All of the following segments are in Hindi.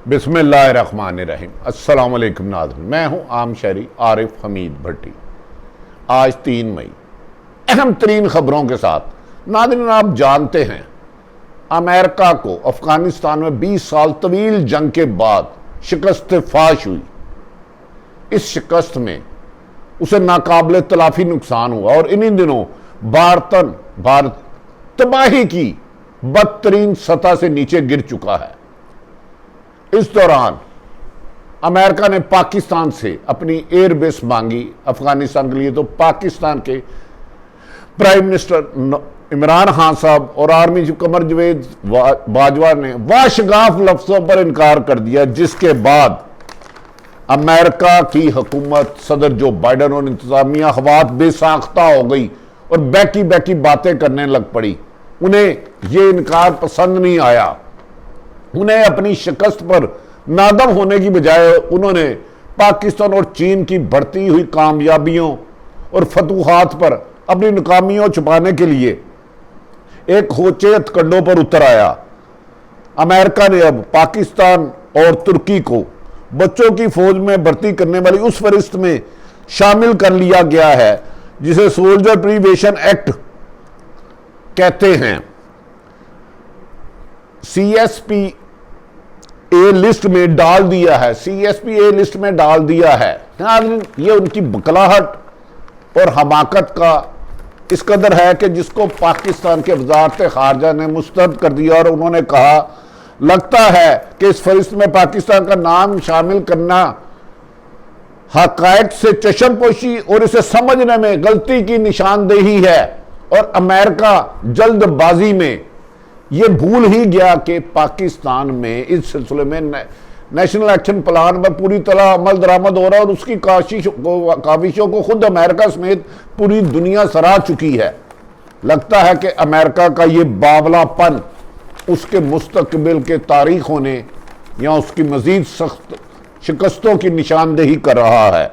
बिस्मिल्लाहिर्रहमानिर्रहीम। अस्सलाम वालेकुम नाज़रीन, मैं हूं आम शहरी आरिफ हमीद भट्टी। आज 3 मई अहम तरीन खबरों के साथ। नाज़रीन, आप जानते हैं अमेरिका को अफगानिस्तान में 20 साल तवील जंग के बाद शिकस्त फाश हुई। इस शिकस्त में उसे नाकाबिल तलाफी नुकसान हुआ और इन्हीं दिनों भारत तबाही की बदतरीन सतह से नीचे गिर चुका है। इस दौरान अमेरिका ने पाकिस्तान से अपनी एयरबेस मांगी अफगानिस्तान के लिए, तो पाकिस्तान के प्राइम मिनिस्टर इमरान खान साहब और आर्मी चीफ कमर जवेद बाजवा ने वाशगाफ लफ्जों पर इनकार कर दिया, जिसके बाद अमेरिका की हुकूमत, सदर जो बाइडन और इंतजामिया हवात बेसाख्ता हो गई और बैकी बैकी बातें करने लग पड़ी। उन्हें यह इनकार पसंद नहीं आया। उन्हें अपनी शिकस्त पर नादम होने की बजाय उन्होंने पाकिस्तान और चीन की बढ़ती हुई कामयाबियों और फतूहात पर अपनी नाकामियों छुपाने के लिए एक होचेत कंडों पर उतर आया। अमेरिका ने अब पाकिस्तान और तुर्की को बच्चों की फौज में भर्ती करने वाली उस फहरिस्त में शामिल कर लिया गया है जिसे सोल्जर प्रिवेशन एक्ट कहते हैं। सीएसपी ए लिस्ट में डाल दिया है। सीएसपी ए लिस्ट में डाल दिया है। ये उनकी बकलाहट और हमाकत का इस कदर है कि जिसको पाकिस्तान के वजारत खारजा ने मुस्तरद कर दिया और उन्होंने कहा, लगता है कि इस फहरिस्त में पाकिस्तान का नाम शामिल करना हकायक से चश्मपोशी और इसे समझने में गलती की निशानदेही है। और अमेरिका जल्दबाजी में यह भूल ही गया कि पाकिस्तान में इस सिलसिले में नेशनल एक्शन प्लान पर पूरी तरह अमल दरामद हो रहा है और उसकी काविशों को खुद अमेरिका समेत पूरी दुनिया सराह चुकी है। लगता है कि अमेरिका का ये बावलापन उसके मुस्तकबिल के तारीख होने या उसकी मजीद सख्त शिकस्तों की निशानदेही कर रहा है।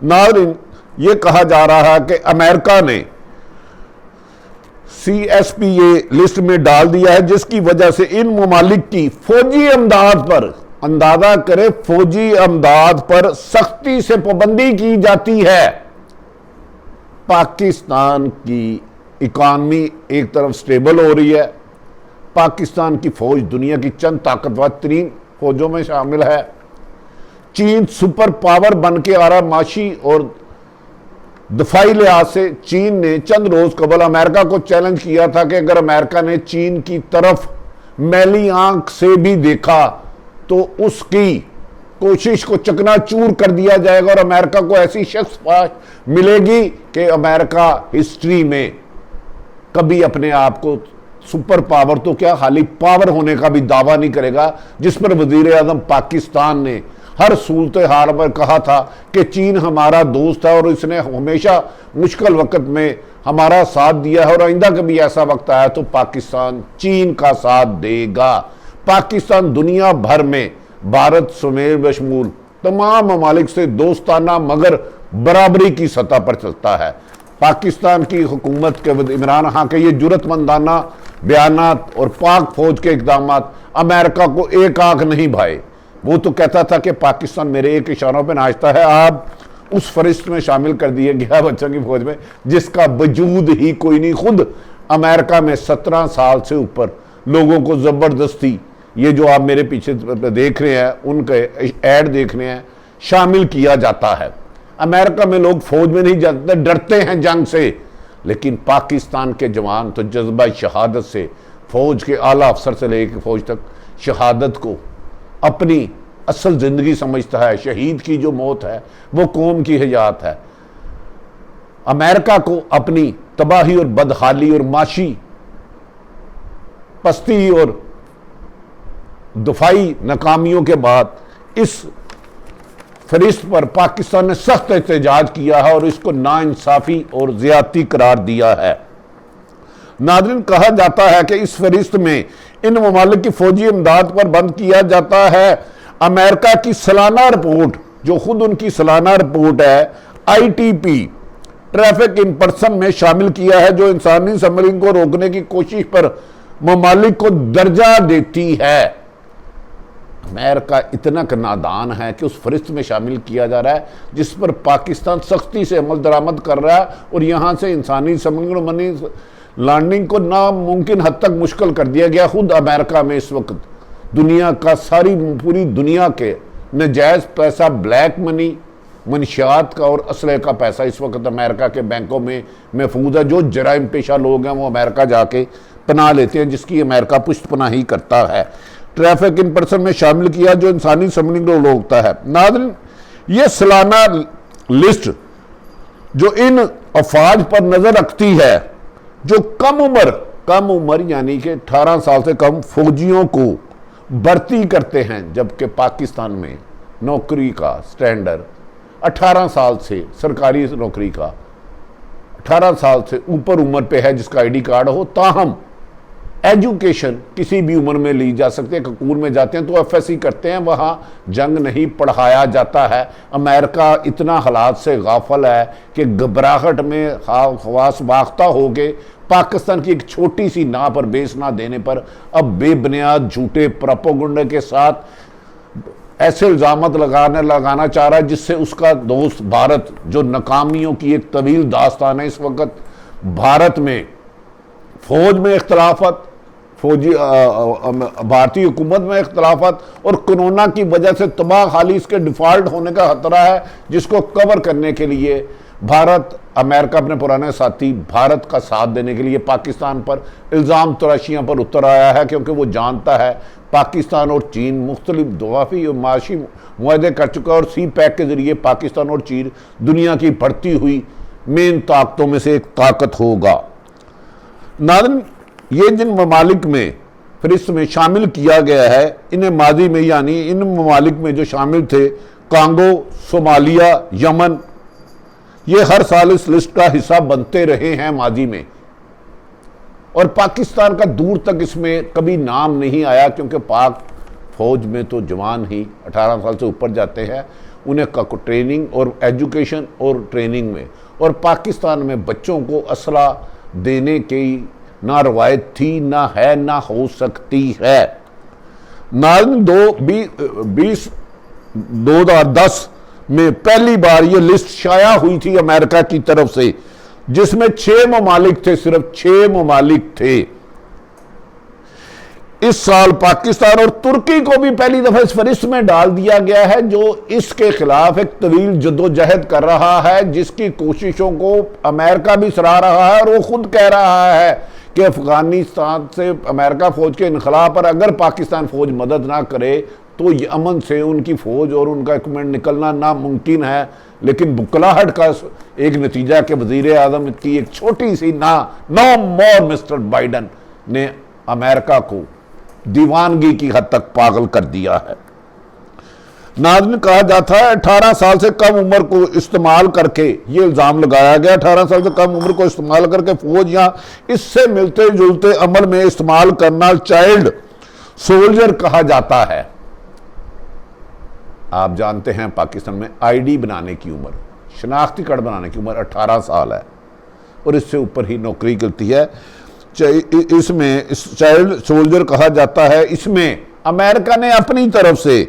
नाज़रीन, ये कहा जा रहा है कि अमेरिका ने सीएसपीए लिस्ट में डाल दिया है, जिसकी वजह से इन ममालिक की फौजी अमदाद पर, अंदाजा करें, फौजी अमदाद पर सख्ती से पाबंदी की जाती है। पाकिस्तान की इकॉनमी एक तरफ स्टेबल हो रही है। पाकिस्तान की फौज दुनिया की चंद ताकतवर तरीन फौजों में शामिल है। चीन सुपर पावर बन के आ रहा। माशी और दफाई लिहाज से चीन ने चंद रोज कबल अमेरिका को चैलेंज किया था कि अगर अमेरिका ने चीन की तरफ मैली आंख से भी देखा तो उसकी कोशिश को चकनाचूर कर दिया जाएगा और अमेरिका को ऐसी शख्स मिलेगी कि अमेरिका हिस्ट्री में कभी अपने आप को सुपर पावर तो क्या, खाली पावर होने का भी दावा नहीं करेगा। जिस पर वजीर आजम पाकिस्तान ने हर सूरत हाल पर कहा था कि चीन हमारा दोस्त है और इसने हमेशा मुश्किल वक्त में हमारा साथ दिया है और आइंदा कभी ऐसा वक्त आया तो पाकिस्तान चीन का साथ देगा। पाकिस्तान दुनिया भर में भारत समेत बशमूल तमाम ममालिक से दोस्ताना मगर बराबरी की सतह पर चलता है। पाकिस्तान की हुकूमत के इमरान खान के ये जुर्रतमंदाना बयानात और पाक फौज के इकदाम अमेरिका को एक आंख नहीं भाए। वो तो कहता था कि पाकिस्तान मेरे एक इशारों पे नाचता है। आप उस फरिश्त में शामिल कर दिए गया बच्चों की फौज में, जिसका वजूद ही कोई नहीं। खुद अमेरिका में 17 साल से ऊपर लोगों को जबरदस्ती, ये जो आप मेरे पीछे देख रहे हैं, उनके ऐड देख रहे हैं, शामिल किया जाता है। अमेरिका में लोग फौज में नहीं जाते, डरते हैं जंग से। लेकिन पाकिस्तान के जवान तो जज्बा शहादत से, फौज के आला अफसर से लेकर फौज तक, शहादत को अपनी असल जिंदगी समझता है। शहीद की जो मौत है वो कौम की हयात है। अमेरिका को अपनी तबाही और बदहाली और माशी पस्ती और दफाई नाकामियों के बाद इस फरिश्त पर पाकिस्तान ने सख्त एहतजाज किया है और इसको नाइंसाफी और ज्यादती करार दिया है। नाज़रीन, कहा जाता है कि इस फरिश्त में इन ममालिक की फौजी इमदाद पर बंद किया जाता है। अमेरिका की सालाना रिपोर्ट, जो खुद उनकी सालाना रिपोर्ट है, आईटीपी ट्रैफिक इन पर्सन में शामिल किया है, जो इंसानी स्मगलिंग को रोकने की कोशिश पर ममालिक को दर्जा देती है। अमेरिका इतना नादान है कि उस फरिस्त में शामिल किया जा रहा है जिस पर पाकिस्तान सख्ती से अमल दरामद कर रहा है, और यहाँ से इंसानी स्मगलिंग और मनी लॉन्ड्रिंग को नामुमकिन हद तक मुश्किल कर दिया गया। खुद अमेरिका में इस वक्त दुनिया का पूरी दुनिया के नजायज़ पैसा, ब्लैक मनी, मनशियात का और असले का पैसा इस वक्त अमेरिका के बैंकों में महफूज है। जो जराइम पेशा लोग हैं वो अमेरिका जाके पनाह लेते हैं, जिसकी अमेरिका पुष्ट पनाही करता है। ट्रैफिक इन पर्सन में शामिल किया जो इंसानी स्मगलिंग को रोकता है। नाज़रीन, ये सालाना लिस्ट जो इन अफवाज पर नजर रखती है जो कम उम्र यानी कि 18 साल से कम फौजियों को भर्ती करते हैं, जबकि पाकिस्तान में नौकरी का स्टैंडर्ड 18 साल से, सरकारी नौकरी का 18 साल से ऊपर उम्र पे है जिसका आईडी कार्ड हो। ताहम एजुकेशन किसी भी उम्र में ली जा सकती है। ककूर में जाते हैं तो एफएससी करते हैं, वहाँ जंग नहीं पढ़ाया जाता है। अमेरिका इतना हालात से गाफिल है कि घबराहट में हवास बाख्ता हो गए। पाकिस्तान की एक छोटी सी ना पर बेस ना देने पर अब बेबुनियाद झूठे प्रोपेगेंडा के साथ ऐसे इल्जामत लगाना चाह रहा है जिससे उसका दोस्त भारत, जो नाकामियों की एक तवील दास्तान है। इस वक्त भारत में फौज में इख्तलाफत, भारतीय हुकूमत में इख्तलाफत और कोरोना की वजह से तबाह खाली इसके डिफॉल्ट होने का खतरा है, जिसको कवर करने के लिए अमेरिका अपने पुराने साथी भारत का साथ देने के लिए पाकिस्तान पर इल्ज़ाम तराशियाँ पर उतर आया है, क्योंकि वो जानता है पाकिस्तान और चीन मुख्तलिफ दवाफी और माशी मुआहदे कर चुका है और सी पैक के ज़रिए पाकिस्तान और चीन दुनिया की बढ़ती हुई मेन ताकतों में से एक ताकत होगा। नाज़रीन, ये जिन ममालिक में फरिस्त में शामिल किया गया है, इन्हें माजी में यानी इन ममालिक में जो शामिल थे कांगो, सोमालिया, यमन, ये हर साल इस लिस्ट का हिस्सा बनते रहे हैं माजी में, और पाकिस्तान का दूर तक इसमें कभी नाम नहीं आया, क्योंकि पाक फौज में तो जवान ही 18 साल से ऊपर जाते हैं, उन्हें ट्रेनिंग और एजुकेशन और ट्रेनिंग में, और पाकिस्तान में बच्चों को असला देने की ना रवायत थी, ना है, ना हो सकती है। नाज़रीन, 2010 में पहली बार ये लिस्ट शाया हुई थी अमेरिका की तरफ से, जिसमें 6 ममालिक थे, सिर्फ 6 ममालिक थे। इस साल पाकिस्तान और तुर्की को भी पहली दफा इस फरिस्त में डाल दिया गया है, जो इसके खिलाफ एक तवील जद्दोजहद कर रहा है, जिसकी कोशिशों को अमेरिका भी सराह रहा है, और वो खुद कह रहा है कि अफगानिस्तान से अमेरिका फौज के इनखला पर अगर पाकिस्तान फौज मदद ना करे तो यमन से उनकी फौज और उनका इक्विपमेंट निकलना नामुमकिन है। लेकिन बुकलाहट का एक नतीजा के वजीर आजम की एक छोटी सी नो मोर मिस्टर बाइडन ने अमेरिका को दीवानगी की हद तक पागल कर दिया है। नाज़रीन, कहा जाता है 18 साल से कम उम्र को इस्तेमाल करके, ये इल्ज़ाम लगाया गया, 18 साल से कम उम्र को इस्तेमाल करके फौज या इससे मिलते जुलते अमल में इस्तेमाल करना चाइल्ड सोल्जर कहा जाता है। आप जानते हैं पाकिस्तान में आईडी बनाने की उम्र, शनाख्ती कार्ड बनाने की उम्र 18 साल है, और इससे ऊपर ही नौकरी करती है। इसमें चाइल्ड सोल्जर कहा जाता है। इसमें अमेरिका ने अपनी तरफ से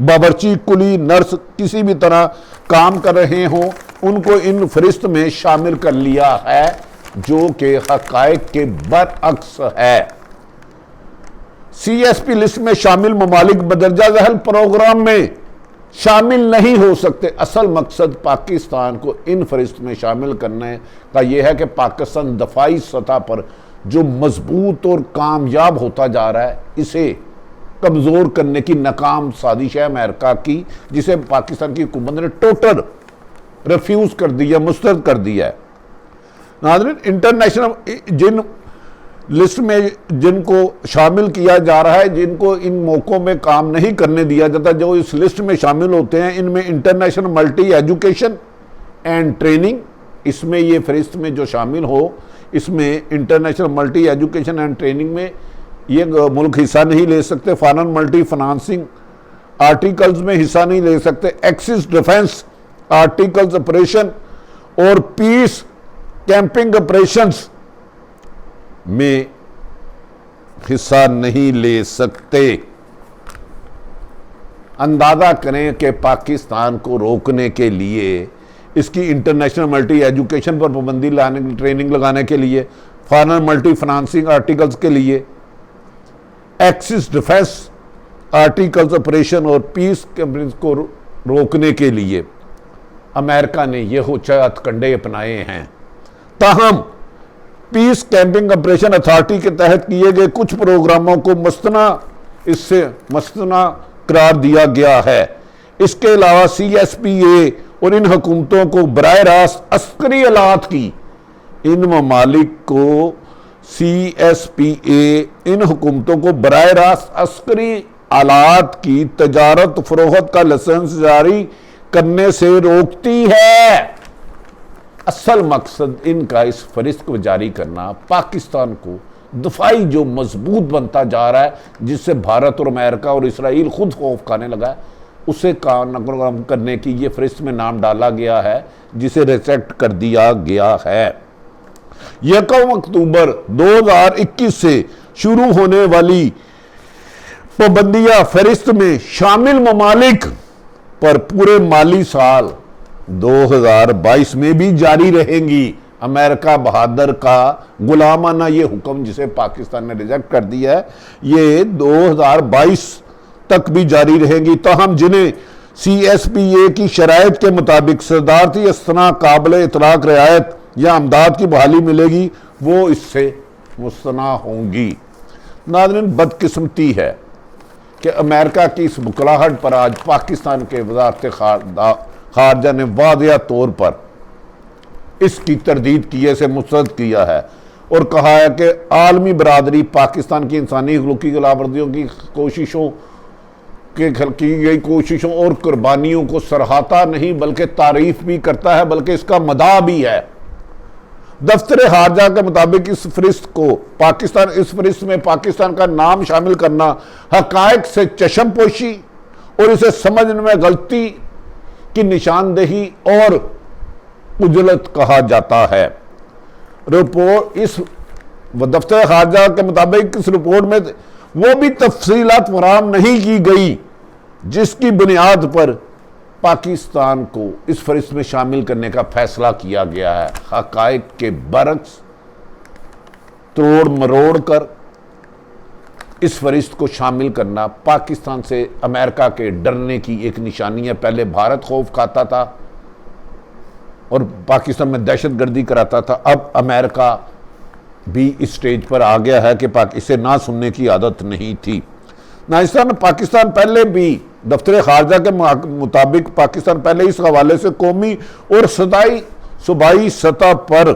बावर्ची, कुली, नर्स किसी भी तरह काम कर रहे हों उनको इन फरिस्त में शामिल कर लिया है, जो कि हकायक के बरअक्स है। CSP लिस्ट में शामिल ममालिक बदरजा ज़हल प्रोग्राम में शामिल नहीं हो सकते। असल मकसद पाकिस्तान को इन फरिस्त में शामिल करने का यह है कि पाकिस्तान दफाई सतह पर जो मजबूत और कामयाब होता जा रहा है, इसे कमज़ोर करने की नाकाम साजिश है अमेरिका की, जिसे पाकिस्तान की हुकूमत ने टोटल रिफ्यूज़ कर दिया, मुस्तरद कर दिया है। नाज़रीन, इंटरनेशनल जिन लिस्ट में जिनको शामिल किया जा रहा है, जिनको इन मौक़ों में काम नहीं करने दिया जाता, जो इस लिस्ट में शामिल होते हैं, इनमें international multi education and training, इसमें ये फरिस्त में जो शामिल हो, इसमें international multi education and training में ये मुल्क हिस्सा नहीं ले सकते। फॉरेन मल्टी फाइनेंसिंग आर्टिकल्स में हिस्सा नहीं ले सकते। एक्सिस डिफेंस आर्टिकल्स ऑपरेशन और पीस कैंपिंग ऑपरेशंस में हिस्सा नहीं ले सकते। अंदाज़ा करें कि पाकिस्तान को रोकने के लिए, इसकी इंटरनेशनल मल्टी एजुकेशन पर पाबंदी लाने, ट्रेनिंग लगाने के लिए, फॉरेन मल्टी फाइनेंसिंग आर्टिकल्स के लिए, एक्सिस डिफेंस आर्टिकल्स ऑपरेशन और पीस कंपनीज को रोकने के लिए अमेरिका ने ये हथकंडे अपनाए हैं। ताहम पीस कैंपिंग ऑपरेशन अथॉरिटी के तहत किए गए कुछ प्रोग्रामों को मस्तना करार दिया गया है। इसके अलावा CSPA और इन हुकूमतों को बराह रास्त अस्करी आलात की, इन ममालिक को CSPA इन हुकूमतों को बराह रास्त अस्करी आलात की तजारत फरोख्त का लाइसेंस जारी करने से रोकती है। असल मकसद इनका इस फरिश्त को जारी करना पाकिस्तान को दफाई जो मजबूत बनता जा रहा है, जिससे भारत और अमेरिका और इसराइल खुद खौफ खाने लगा है, उसे काम करने की ये फरिश्त में नाम डाला गया है, जिसे रिजेक्ट कर दिया गया है। 1 अक्टूबर 2021 से शुरू होने वाली पाबंदियां फरिश्त में शामिल ममालिक पर पूरे माली साल 2022 में भी जारी रहेंगी। अमेरिका बहादुर का गुलामाना ये हुक्म जिसे पाकिस्तान ने रिजेक्ट कर दिया है, ये 2022 तक भी जारी रहेंगी। तो हम जिन्हें CSPA की शराइत के मुताबिक सदारती अस्तना काबिल इतलाक रियायत या अमदाद की बहाली मिलेगी, वो इससे मुस्तना होंगी। नाज़रीन, बदकिस्मती है कि अमेरिका की इस बुकलाहट पर आज पाकिस्तान के वज़ारत खारजा ने वादिया तौर पर इसकी तरदीद किए से मुस्तरद किया है और कहा है कि आलमी बरादरी पाकिस्तान की इंसानी हकूक़ की खिलाफवर्जियों की कोशिशों की गई कोशिशों और कुर्बानियों को सराहता नहीं बल्कि तारीफ भी करता है, बल्कि इसका मदाह भी है। दफ्तर खारजा के मुताबिक इस फरिश्त में पाकिस्तान का नाम शामिल करना हकायक से चश्मपोशी और इसे समझने में गलती की निशानदेही और उजलत कहा जाता है। रिपोर्ट इस दफ्तर खारजा के मुताबिक इस रिपोर्ट में वो भी तफसीलात फराहम नहीं की गई जिसकी बुनियाद पर पाकिस्तान को इस फरिश्त में शामिल करने का फैसला किया गया है। हकायक के बरक्स तोड़ मरोड़ कर इस फरिश्त को शामिल करना पाकिस्तान से अमेरिका के डरने की एक निशानी है। पहले भारत खौफ खाता था और पाकिस्तान में दहशतगर्दी कराता था, अब अमेरिका भी इस स्टेज पर आ गया है कि इसे ना सुनने की आदत नहीं थी। पाकिस्तान पहले भी दफ्तर खारजा के मुताबिक पाकिस्तान पहले इस हवाले से कौमी और सूबाई सतह पर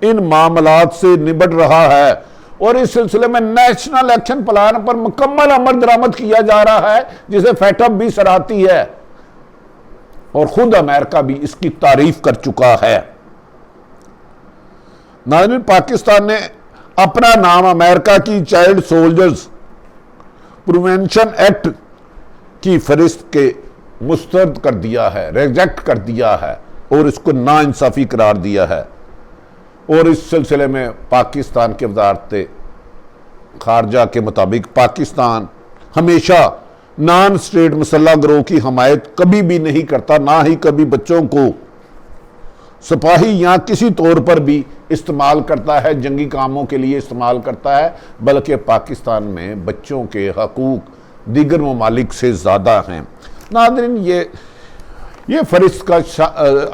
इन मामलात से निपट रहा है और इस सिलसिले में नेशनल एक्शन प्लान पर मुकम्मल अमल दरामद किया जा रहा है, जिसे फैटअप भी सराहती है और खुद अमेरिका भी इसकी तारीफ कर चुका है। नाज़रीन, पाकिस्तान ने अपना नाम अमेरिका की चाइल्ड सोल्जर्स प्रिवेंशन एक्ट की फरिश्त के मुस्तरद कर दिया है, रिजेक्ट कर दिया है और इसको नाइंसाफी करार दिया है। और इस सिलसिले में पाकिस्तान के वज़ारत खारजा के मुताबिक पाकिस्तान हमेशा नॉन स्टेट मसल्ह गिरोह की हमायत कभी भी नहीं करता, ना ही कभी बच्चों को सिपाही या किसी तौर पर भी इस्तेमाल करता है, जंगी कामों के लिए इस्तेमाल करता है, बल्कि पाकिस्तान में बच्चों के हकूक़ दीगर ममालिक से ज़्यादा हैं। नाज़रीन, ये फरिश्त का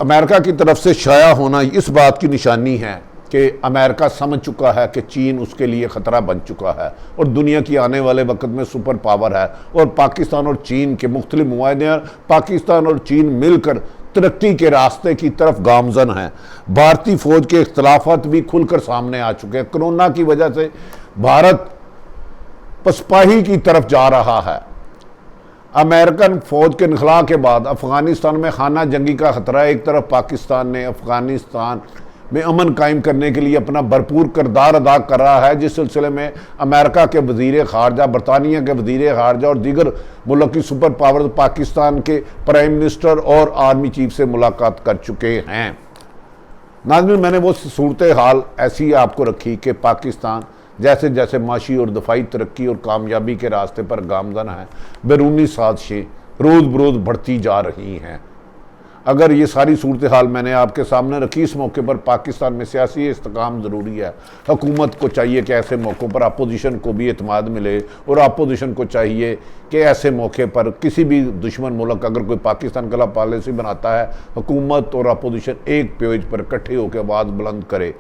अमेरिका की तरफ से शाया होना इस बात की निशानी है कि अमेरिका समझ चुका है कि चीन उसके लिए ख़तरा बन चुका है और दुनिया की आने वाले वक्त में सुपर पावर है और पाकिस्तान और चीन के मुख्तलिफ मुआहदे, पाकिस्तान और चीन मिलकर तरक्की के रास्ते की तरफ गामजन हैं। भारतीय फ़ौज के इख्तलाफात भी खुलकर सामने आ चुके हैं। कोरोना की वजह से भारत पसपाही की तरफ जा रहा है। अमेरिकन फ़ौज के इनखला के बाद अफ़गानिस्तान में खाना जंगी का ख़तरा है। एक तरफ पाकिस्तान ने अफ़गानिस्तान में अमन कायम करने के लिए अपना भरपूर किरदार अदा कर रहा है, जिस सिलसिले में अमेरिका के वज़ीर ख़ारजा, बरतानिया के वज़ीर ख़ारजा और दीगर मुल्क की सुपर पावर पाकिस्तान के प्राइम मिनिस्टर और आर्मी चीफ से मुलाकात कर चुके हैं। नाज़रीन, मैंने वो सूरत हाल ऐसी आपको रखी कि पाकिस्तान जैसे जैसे माशी और दफाई तरक्की और कामयाबी के रास्ते पर गामजन है, बैरूनी साजिशें रोज़ बरोज़ बढ़ती जा रही हैं। अगर ये सारी सूरत हाल मैंने आपके सामने रखी, इस मौके पर पाकिस्तान में सियासी इस्तेकाम ज़रूरी है। हुकूमत को चाहिए कि ऐसे मौक़ों पर अपोजिशन को भी एतमाद मिले, और अपोजिशन को चाहिए कि ऐसे मौके पर किसी भी दुश्मन मुल्क अगर कोई पाकिस्तान के खिलाफ पॉलिसी बनाता है, हुकूमत और अपोजिशन एक पेज पर इकट्ठे होकर आवाज़ बुलंद करे।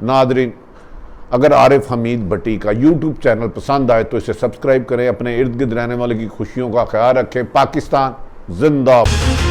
नादरीन, अगर आरिफ हमीद भट्टी का यूट्यूब चैनल पसंद आए तो इसे सब्सक्राइब करें। अपने इर्द गिर्द रहने वाले की खुशियों का ख्याल रखें। पाकिस्तान जिंदाबाद।